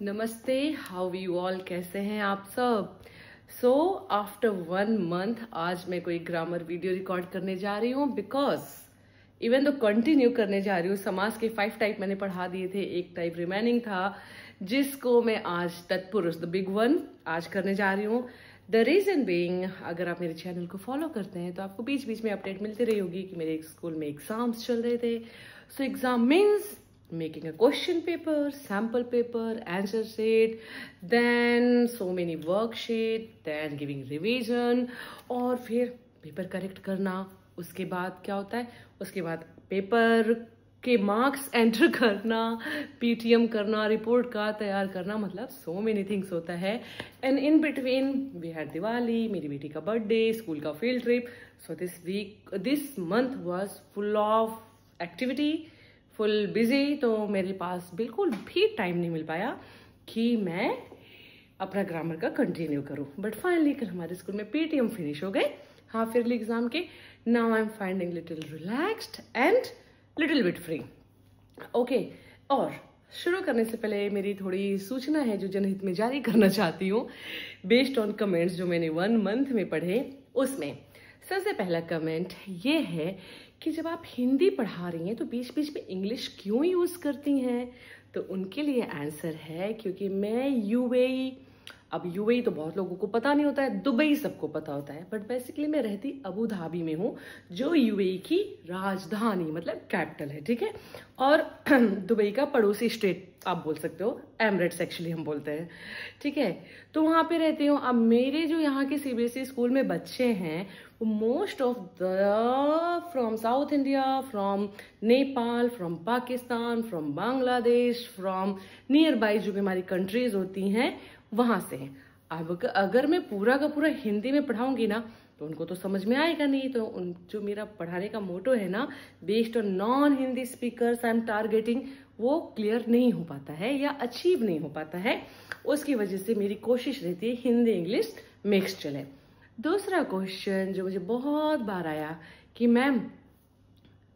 नमस्ते, how you all, कैसे हैं आप सब। सो आफ्टर 1 मंथ आज मैं कोई ग्रामर वीडियो रिकॉर्ड करने जा रही हूँ बिकॉज इवन तो कंटिन्यू करने जा रही हूँ। समास के 5 टाइप मैंने पढ़ा दिए थे, एक टाइप रिमेनिंग था जिसको मैं आज तत्पुरुष द बिग वन आज करने जा रही हूँ। द रीजन बीइंग, अगर आप मेरे चैनल को फॉलो करते हैं तो आपको बीच बीच में अपडेट मिलती रही होगी कि मेरे स्कूल में एग्जाम्स चल रहे थे। So exam means making a question paper, sample paper, answer sheet, then so many worksheet, then giving revision और फिर पेपर करेक्ट करना। उसके बाद क्या होता है, उसके बाद पेपर के मार्क्स एंटर करना, पीटीएम करना, रिपोर्ट कार्ड तैयार करना, मतलब सो मेनी थिंग्स होता है। And in between we had Diwali, मेरी बेटी का बर्थडे, स्कूल का field trip. So this month was full of activity, full busy. तो मेरे पास बिल्कुल भी टाइम नहीं मिल पाया कि मैं अपना ग्रामर का कंटिन्यू करूं। बट फाइनली कल हमारे स्कूल में पीटीएम फिनिश हो गए, हाफ ईयरली एग्जाम के। Now I am finding little relaxed and little bit free. Okay, और शुरू करने से पहले मेरी थोड़ी सूचना है जो जनहित में जारी करना चाहती हूँ बेस्ड ऑन कमेंट्स जो मैंने 1 मंथ में पढ़े। उसमें सबसे पहला कमेंट ये है कि जब आप हिंदी पढ़ा रही हैं तो बीच बीच में इंग्लिश क्यों यूज करती हैं। तो उनके लिए आंसर है क्योंकि मैं यूएई, अब यूएई तो बहुत लोगों को पता नहीं होता है, दुबई सबको पता होता है, बट बेसिकली मैं रहती अबू धाबी में हूँ जो यूएई की राजधानी मतलब कैपिटल है, ठीक है। और दुबई का पड़ोसी स्टेट आप बोल सकते हो, एमिरेट्स एक्चुअली हम बोलते हैं, ठीक है। तो वहां पे रहती हूँ। अब मेरे जो यहाँ के सीबीएसई स्कूल में बच्चे हैं वो most of the from south India, from Nepal, from Pakistan, from Bangladesh, from near by जो भी हमारी कंट्रीज होती हैं वहां से हैं। अब अगर मैं पूरा का पूरा हिंदी में पढ़ाऊंगी ना तो उनको तो समझ में आएगा नहीं। तो जो मेरा पढ़ाने का मोटो है ना, based on non Hindi speakers I am targeting, वो क्लियर नहीं हो पाता है या अचीव नहीं हो पाता है। उसकी वजह से मेरी कोशिश रहती है हिंदी इंग्लिश मिक्स चले। दूसरा क्वेश्चन जो मुझे बहुत बार आया कि मैम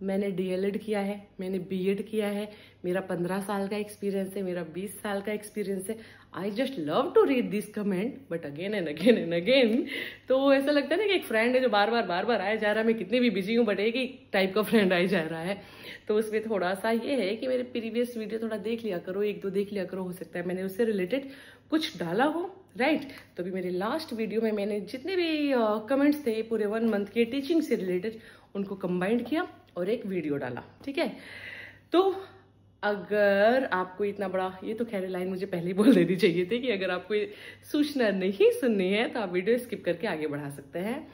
मैंने डीएलएड किया है, मैंने बीएड किया है, मेरा 15 साल का एक्सपीरियंस है, मेरा 20 साल का एक्सपीरियंस है। I just love to read this comment but again and again and again. तो ऐसा लगता है ना कि एक फ्रेंड है जो बार बार आया जा रहा है। मैं कितनी भी बिजी हूँ बट एक ही टाइप का फ्रेंड आया जा रहा है। तो उसमें थोड़ा सा ये है कि मेरे प्रीवियस वीडियो थोड़ा देख लिया करो, 1-2 देख लिया करो, हो सकता है मैंने उससे रिलेटेड कुछ डाला हो, राइट। तो अभी मेरे लास्ट वीडियो में मैंने जितने भी कमेंट्स थे पूरे 1 मंथ के टीचिंग से रिलेटेड उनको कंबाइंड किया और एक वीडियो डाला, ठीक है। तो अगर आपको इतना बड़ा, ये तो खैर लाइन मुझे पहले ही बोल देनी चाहिए थी कि अगर आपको सूचना नहीं सुननी है तो आप वीडियो स्किप करके आगे बढ़ा सकते हैं।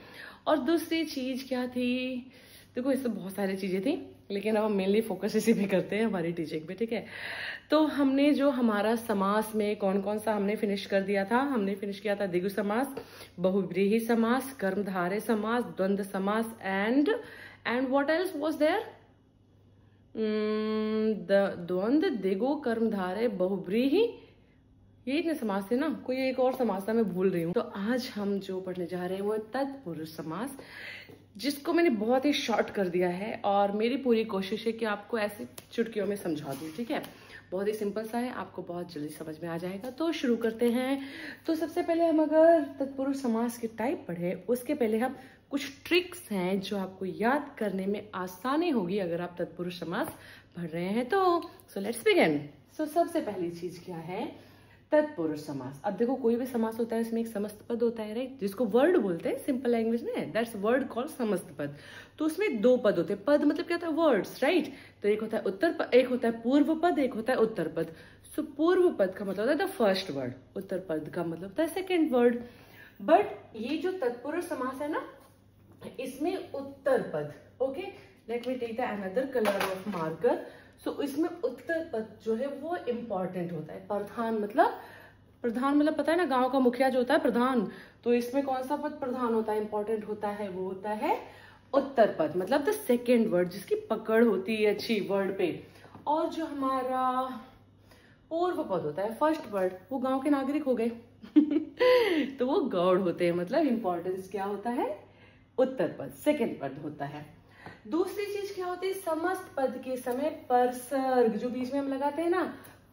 और दूसरी चीज क्या थी, देखो इससे बहुत सारी चीजें थी लेकिन अब हम मेनली फोकस इसी पे करते हैं हमारी टीचिंग पे, ठीक है। तो हमने जो हमारा समास में कौन कौन सा हमने फिनिश कर दिया था, हमने फिनिश किया था द्विगु समास, बहुव्रीहि समास, कर्मधारय समास, द्वंद्व समास and what else was there, द्वंद्व, द्विगु, कर्मधारय, बहुव्रीहि, ये इतने समास थे ना। कोई एक और समास था मैं भूल रही हूँ। तो आज हम जो पढ़ने जा रहे हैं वो तत्पुरुष समास, जिसको मैंने बहुत ही शॉर्ट कर दिया है और मेरी पूरी कोशिश है कि आपको ऐसे चुटकियों में समझा दूं, ठीक है। बहुत ही सिंपल सा है, आपको बहुत जल्दी समझ में आ जाएगा। तो शुरू करते हैं। तो सबसे पहले हम अगर तत्पुरुष समास के टाइप पढ़े उसके पहले हम कुछ ट्रिक्स हैं जो आपको याद करने में आसानी होगी अगर आप तत्पुरुष समास पढ़ रहे हैं। तो सो लेट्स बिगिन। सो सबसे पहली चीज क्या है, तत्पुरुष समास। अब देखो कोई भी समास होता है इसमें एक समस्त पद होता है, राइट, जिसको वर्ड बोलते हैं सिंपल लैंग्वेज में, दैट्स वर्ड कॉल्ड समस्त पद। तो उसमें 2 पद होते हैं। पद मतलब क्या होता है, वर्ड्स, राइट। तो एक होता है उत्तर पद, एक होता है पूर्व पद, एक होता है उत्तर पद। सो पूर्व पद का मतलब होता है द फर्स्ट वर्ड, उत्तर पद का मतलब होता है सेकेंड वर्ड। बट ये जो तत्पुरुष समास है ना, इसमें उत्तर पद, okay, let me take the another colour of marker. So इसमें उत्तर पद जो है वो इंपॉर्टेंट होता है। प्रधान मतलब पता है ना, गांव का मुखिया जो होता है प्रधान, तो इसमें कौन सा पद प्रधान होता है, इंपॉर्टेंट होता है, वो होता है उत्तर पद, मतलब द सेकेंड वर्ड जिसकी पकड़ होती है अच्छी वर्ड पे। और जो हमारा पूर्व पद होता है, फर्स्ट वर्ड, वो गांव के नागरिक हो गए तो वो गौड़ होते हैं, मतलब इंपॉर्टेंस क्या होता है, उत्तर पद, सेकेंड पद होता है। दूसरी चीज क्या होती है, समस्त पद के समय परसर्ग जो बीच में हम लगाते हैं ना,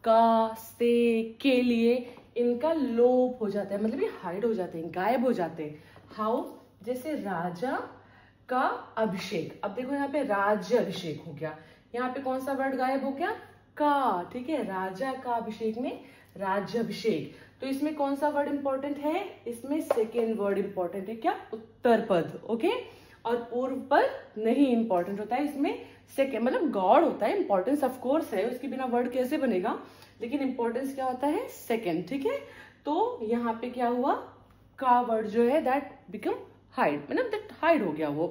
का, से, के लिए इनका लोप हो जाता है, मतलब ये हाइड हो जाते हैं, गायब हो जाते हैं। हाउ? जैसे राजा का अभिषेक, अब देखो यहाँ पे राज्य अभिषेक हो गया, यहाँ पे कौन सा वर्ड गायब हो गया? का, ठीक है। राजा का अभिषेक में राज्य अभिषेक, तो इसमें कौन सा वर्ड इंपॉर्टेंट है? इसमें सेकेंड वर्ड इंपॉर्टेंट है, क्या? उत्तर पद, ओके। और पूर्व पद नहीं इंपॉर्टेंट होता है, इसमें सेकेंड मतलब गॉड होता है, इंपॉर्टेंस ऑफ कोर्स है, उसके बिना वर्ड कैसे बनेगा, लेकिन इंपॉर्टेंस क्या होता है? सेकेंड, ठीक है। तो यहाँ पे क्या हुआ? का वर्ड जो है दैट बिकम हाइड, मतलब दैट हाइड हो गया वो,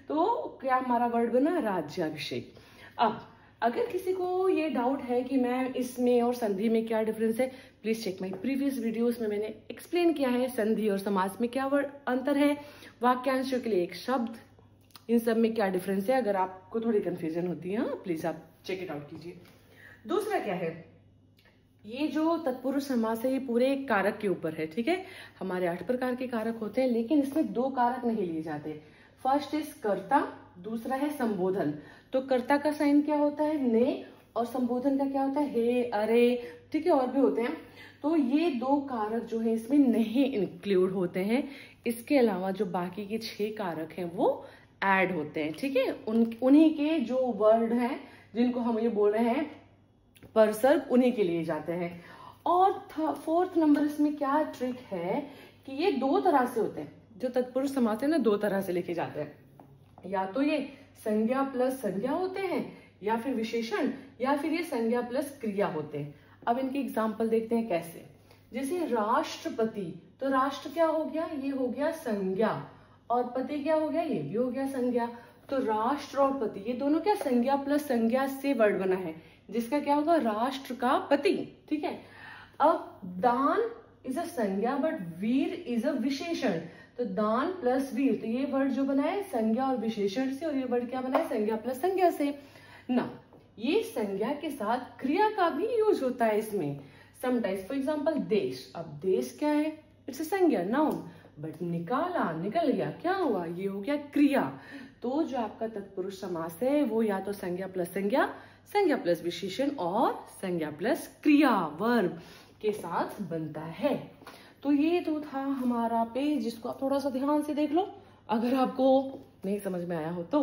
तो क्या हमारा वर्ड बना? राज्याभिषेक। अब अगर किसी को ये डाउट है कि मैम इसमें और संधि में क्या डिफरेंस है, please check my previous videos में मैंने एक्सप्लेन किया है संधि और समास में क्या वर्ड अंतर है, वाक्यांशों के लिए एक शब्द, इन सब में क्या डिफरेंस है। अगर आपको थोड़ी कंफ्यूजन होती है, प्लीज आप चेक इट आउट कीजिए। दूसरा क्या है, ये जो तत्पुरुष समास है ये पूरे कारक के ऊपर है, ठीक है। हमारे 8 प्रकार के कारक होते हैं, लेकिन इसमें 2 कारक नहीं लिए जाते। फर्स्ट इज कर्ता, दूसरा है संबोधन। तो कर्ता का साइन क्या होता है? ने, और संबोधन का क्या होता है? हे, अरे, ठीक है, और भी होते हैं। तो ये 2 कारक जो है इसमें नहीं इंक्लूड होते हैं, इसके अलावा जो बाकी के 6 कारक हैं वो ऐड होते हैं, ठीक है। उन्हीं के जो वर्ड हैं जिनको हम ये बोल रहे हैं परसर्ग, उन्हीं के लिए जाते हैं। और 4th नंबर इसमें क्या ट्रिक है कि ये 2 तरह से होते हैं, जो तत्पुरुष समास है ना 2 तरह से लिखे जाते हैं, या तो ये संज्ञा प्लस संज्ञा होते हैं, या फिर विशेषण, या फिर ये संज्ञा प्लस क्रिया होते हैं। अब इनके एग्जाम्पल देखते हैं कैसे। जैसे राष्ट्रपति, तो राष्ट्र क्या हो गया? ये हो गया संज्ञा, और पति क्या हो गया? ये भी हो गया संज्ञा। तो राष्ट्र और पति ये दोनों क्या? संज्ञा प्लस संज्ञा से वर्ड बना है, जिसका क्या होगा? राष्ट्र का पति, ठीक है। अब दान इज अ संज्ञा बट वीर इज अ विशेषण, तो दान प्लस वीर, तो ये वर्ड जो बना है संज्ञा और विशेषण से, और ये वर्ड क्या बना है? संज्ञा प्लस संज्ञा से ना। ये संज्ञा के साथ क्रिया का भी यूज होता है इसमें समटाइम्स। फॉर एग्जाम्पल देश, अब देश क्या है? इट्स अ संज्ञा, नाउन, बट निकाला, निकल गया, क्या हुआ? ये हो गया क्रिया। तो जो आपका तत्पुरुष समास है वो या तो संज्ञा प्लस संज्ञा, संज्ञा प्लस विशेषण, और संज्ञा प्लस क्रिया वर्ब के साथ बनता है। तो ये तो था हमारा पेज, जिसको आप थोड़ा सा ध्यान से देख लो अगर आपको नहीं समझ में आया हो तो।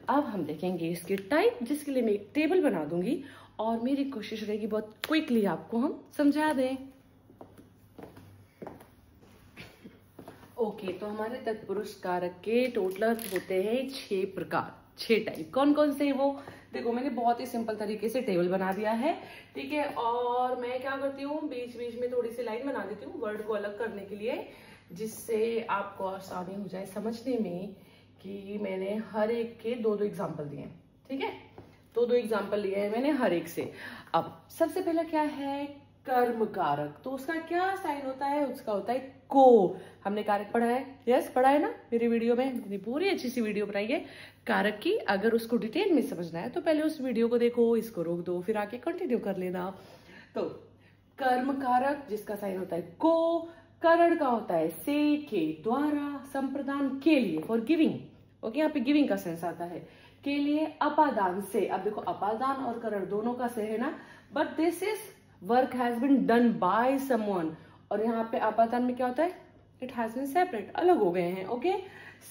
अब हम देखेंगे इसके टाइप, जिसके लिए मैं एक टेबल बना दूंगी, और मेरी कोशिश रहेगी बहुत क्विकली आपको हम समझा दें। ओके, तो हमारे तत्पुरुष कारक के टोटल होते हैं 6 प्रकार, 6 टाइप। कौन कौन से वो देखो, मैंने बहुत ही सिंपल तरीके से टेबल बना दिया है, ठीक है। और मैं क्या करती हूँ, बीच बीच में थोड़ी सी लाइन बना देती हूँ वर्ड को अलग करने के लिए, जिससे आपको आसानी हो जाए समझने में कि मैंने हर एक के 2-2 एग्जाम्पल दिए, ठीक है। 2-2 एग्जाम्पल लिए हैं मैंने हर एक से। अब सबसे पहला क्या है? कर्म कारक। तो उसका क्या साइन होता है? उसका होता है को। हमने कारक पढ़ा है, यस पढ़ा है ना मेरी वीडियो में, मैंने पूरी अच्छी सी वीडियो बनाई है कारक की। अगर उसको डिटेल में समझना है तो पहले उस वीडियो को देखो, इसको रोक दो, फिर आके कंटिन्यू कर लेना। तो कर्म कारक जिसका साइन होता है को, करण का होता है से, के द्वारा, संप्रदान के लिए, फॉर गिविंग, ओके, यहाँ पे गिविंग का सेंस आता है, के लिए, अपादान से। अब देखो अपादान और करण दोनों का से है ना, but this is work has been done by someone, और यहाँ पे अपादान में क्या होता है? इट हैज बीन सेपरेट, अलग हो गए हैं, ओके,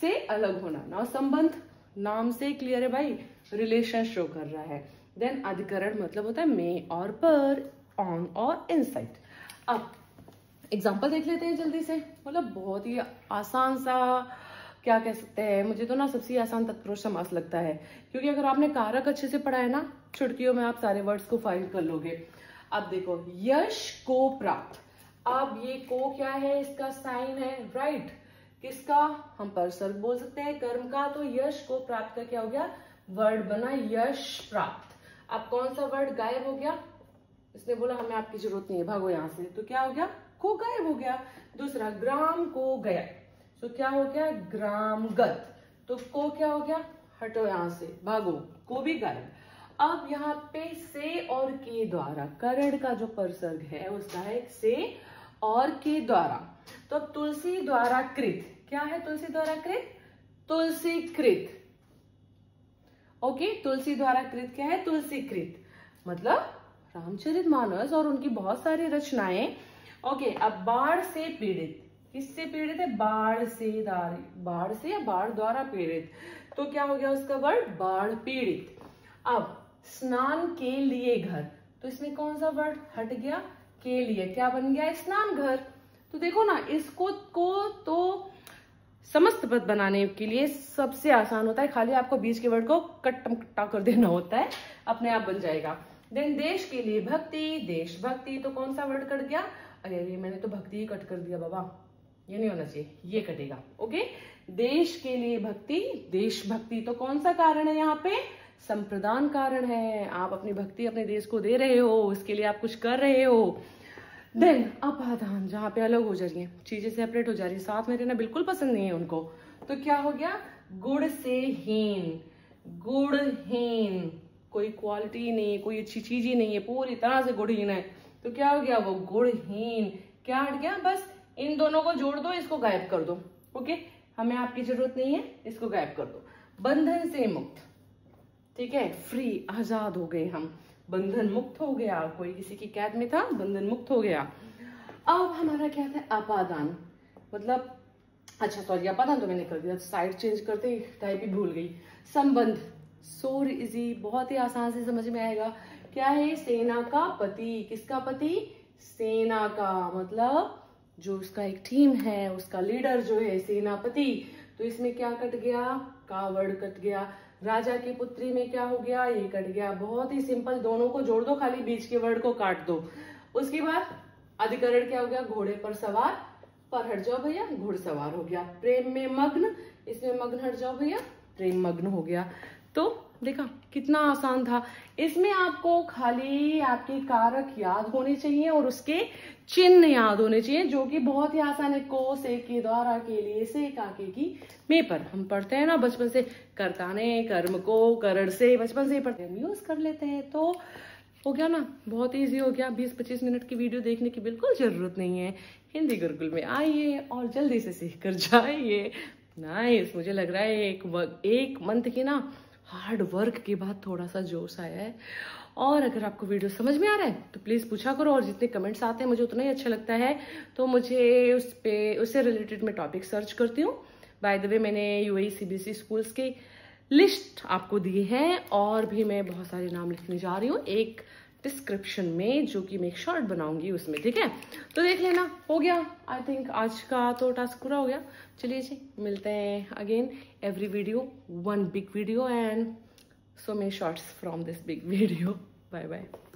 से अलग होना। ना संबंध, नाम से क्लियर है भाई, रिलेशन शो कर रहा है। देन अधिकरण मतलब होता है में और पर, ऑन और इनसाइड। अब एग्जाम्पल देख लेते हैं जल्दी से, मतलब बहुत ही आसान सा, क्या कह सकते हैं, मुझे तो ना सबसे आसान तत्पुरुष समास लगता है, क्योंकि अगर आपने कारक अच्छे से पढ़ा है ना, चुटकियों में आप सारे वर्ड्स को फाइंड कर लोगे। अब देखो, यश को प्राप्त, अब ये को क्या है? इसका साइन है, राइट, किसका? हम परसर्ग बोल सकते हैं, कर्म का। तो यश को प्राप्त का क्या हो गया? वर्ड बना यश प्राप्त। अब कौन सा वर्ड गायब हो गया? इसने बोला हमें आपकी जरूरत नहीं है, भागो यहां से, तो क्या हो गया? को गायब हो गया। दूसरा, ग्राम को गया, तो क्या हो गया? ग्रामगत, तो को क्या हो गया? हटो यहां से, भागो, को भी गायब। अब यहाँ पे से और के द्वारा, करण का जो परसर्ग है उसका है से और के द्वारा। तो अब तुलसी द्वारा कृत, क्या है तुलसी द्वारा कृत? तुलसी कृत, ओके, तुलसी द्वारा कृत क्या है? तुलसी कृत, मतलब रामचरितमानस और उनकी बहुत सारी रचनाएं। ओके, अब बाढ़ से पीड़ित, किससे पीड़ित है? बाढ़ से, बाढ़ से या बाढ़ द्वारा पीड़ित, तो क्या हो गया उसका वर्ड? बाढ़ पीड़ित। अब स्नान के लिए घर, तो इसमें कौन सा वर्ड हट गया? के लिए, क्या बन गया? स्नान घर। तो देखो ना, इसको तो समस्त पद बनाने के लिए सबसे आसान होता है, खाली आपको बीच के वर्ड को कट्टा कर देना होता है, अपने आप बन जाएगा। देन देश के लिए भक्ति, देशभक्ति, तो कौन सा वर्ड कट गया? अरे मैंने तो भक्ति ही कट कर दिया बाबा, ये नहीं होना चाहिए, ये कटेगा। ओके, देश के लिए भक्ति, देशभक्ति, तो कौन सा कारण है यहाँ पे? संप्रदान कारण है। आप अपनी भक्ति अपने देश को दे रहे हो, उसके लिए आप कुछ कर रहे हो। देन अपादान, जहां पे अलग हो जा रही है, चीजें सेपरेट हो जा रही है, साथ में रहना बिल्कुल पसंद नहीं है उनको, तो क्या हो गया? गुण से हीन, गुणहीन, कोई क्वालिटी नहीं है, कोई अच्छी चीज ही नहीं है, पूरी तरह से गुणहीन है, तो क्या हो गया? वो गुणहीन। क्या हट गया? बस इन दोनों को जोड़ दो, इसको गायब कर दो। ओके, हमें आपकी जरूरत नहीं है, इसको गायब कर दो। बंधन से मुक्त, ठीक है, फ्री, आजाद हो गए हम, बंधन मुक्त हो गया, कोई किसी की कैद में था, बंधन मुक्त हो गया। अब हमारा क्या था? अपादान, मतलब अच्छा सॉरी, अपादान तो मैंने कर दिया, साइड चेंज करते टाइप ही भूल गई। संबंध, सो इजी, बहुत ही आसान से समझ में आएगा। क्या है? सेना का पति, किसका पति? सेना का, मतलब जो उसका एक टीम है, उसका लीडर जो है सेनापति, तो इसमें क्या कट गया? का वर्ड कट गया। राजा की पुत्री में क्या हो गया? ये कट गया। बहुत ही सिंपल, दोनों को जोड़ दो, खाली बीच के वर्ड को काट दो। उसके बाद अधिकरण क्या हो गया? घोड़े पर सवार, पर हट जाओ भैया, घुड़सवार हो गया। प्रेम में मग्न, इसमें मग्न हट जाओ भैया, प्रेम मग्न हो गया। तो देखा कितना आसान था। इसमें आपको खाली आपके कारक याद होने चाहिए और उसके चिन्ह याद होने चाहिए, जो कि बहुत ही आसान है। को, से, के, द्वारा, के लिए, से, काके, की, में पर। हम पढ़ते हैं ना बचपन से, कर्ता ने, कर्म को, करण से, बचपन से ही पढ़ते हैं, यूज कर लेते हैं, तो हो गया ना, बहुत इजी हो गया। 20-25 मिनट की वीडियो देखने की बिल्कुल जरूरत नहीं है। हिंदी गुरुकुल में आइए और जल्दी से सीख कर जाइए। नाइस, मुझे लग रहा है एक मंथ की ना हार्ड वर्क के बाद थोड़ा सा जोश आया है। और अगर आपको वीडियो समझ में आ रहा है तो प्लीज पूछा करो, और जितने कमेंट्स आते हैं मुझे उतना ही अच्छा लगता है, तो मुझे उससे रिलेटेड मैं टॉपिक सर्च करती हूँ। बाय द वे, मैंने यूएई सीबीएसई स्कूल्स की लिस्ट आपको दी है, और भी मैं बहुत सारे नाम लिखने जा रही हूँ एक डिस्क्रिप्शन में, जो कि मैं एक शॉर्ट बनाऊंगी उसमें, ठीक है? तो देख लेना, हो गया। आई थिंक आज का तो टास्क पूरा हो गया। चलिए जी, मिलते हैं again. Every video one big video and so many shots from this big video. Bye bye.